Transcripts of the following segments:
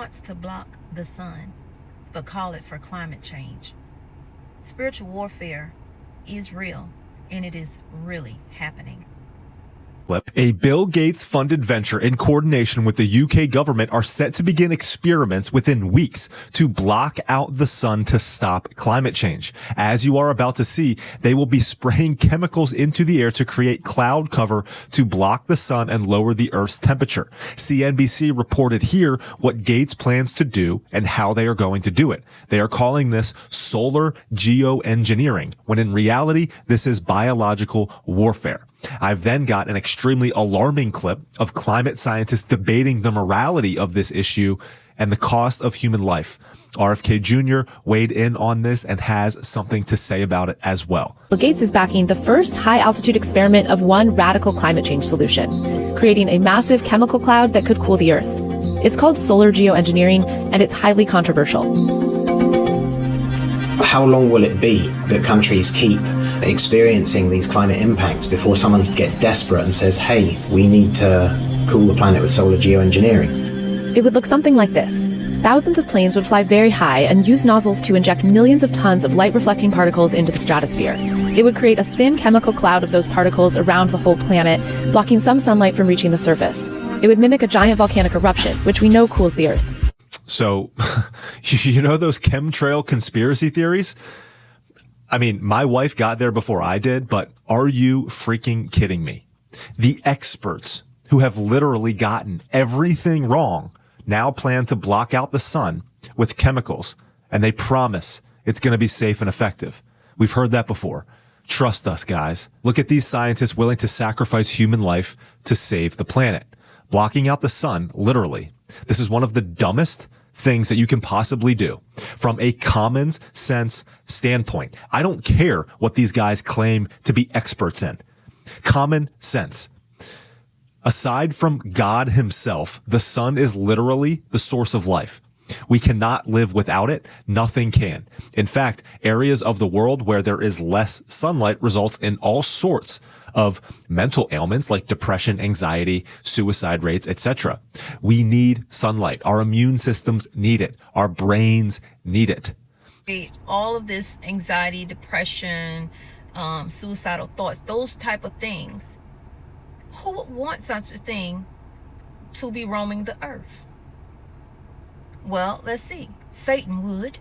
wants to block the sun but call it for climate change? Spiritual warfare is real, and it is really happening. A Bill Gates funded venture in coordination with the UK government are set to begin experiments within weeks to block out the sun to stop climate change. As you are about to see, they will be spraying chemicals into the air to create cloud cover to block the sun and lower the Earth's temperature. CNBC reported here what Gates plans to do and how they are going to do it. They are calling this solar geoengineering, when in reality, this is biological warfare. I've then got an extremely alarming clip of climate scientists debating the morality of this issue and the cost of human life. RFK Jr. weighed in on this and has something to say about it as well. Bill Gates is backing the first high-altitude experiment of one radical climate change solution, creating a massive chemical cloud that could cool the Earth. It's called solar geoengineering, and it's highly controversial. How long will it be that countries keep experiencing these climate impacts before someone gets desperate and says, hey, we need to cool the planet with solar geoengineering? It would look something like this. Thousands of planes would fly very high and use nozzles to inject millions of tons of light-reflecting particles into the stratosphere. It would create a thin chemical cloud of those particles around the whole planet, blocking some sunlight from reaching the surface. It would mimic a giant volcanic eruption, which we know cools the Earth. So, you know those chemtrail conspiracy theories? I mean, my wife got there before I did, but are you freaking kidding me? The experts who have literally gotten everything wrong now plan to block out the sun with chemicals, and they promise it's going to be safe and effective. We've heard that before. Trust us, guys. Look at these scientists willing to sacrifice human life to save the planet. Blocking out the sun, literally. This is one of the dumbest things that you can possibly do from a common sense standpoint. I don't care what these guys claim to be experts in. Common sense. Aside from God himself, the sun is literally the source of life. We cannot live without it. Nothing can. In fact, areas of the world where there is less sunlight results in all sorts of mental ailments like depression, anxiety, suicide rates, etc. We need sunlight. Our immune systems need it. Our brains need it. All of this anxiety, depression, suicidal thoughts, those type of things. Who would want such a thing to be roaming the earth? Well, let's see. Satan would,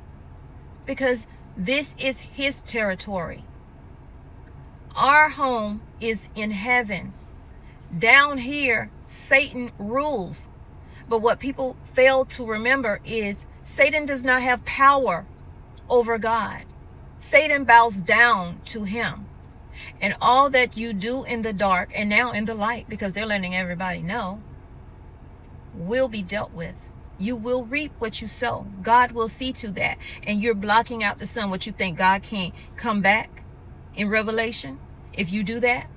because this is his territory. Our home is in heaven. Down here, Satan rules. But what people fail to remember is Satan does not have power over God. Satan bows down to him. And all that you do in the dark and now in the light, because they're letting everybody know, will be dealt with. You will reap what you sow. God will see to that. And you're blocking out the sun. What you think God can't come back in Revelation? If you do that,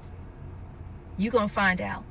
you're going to find out.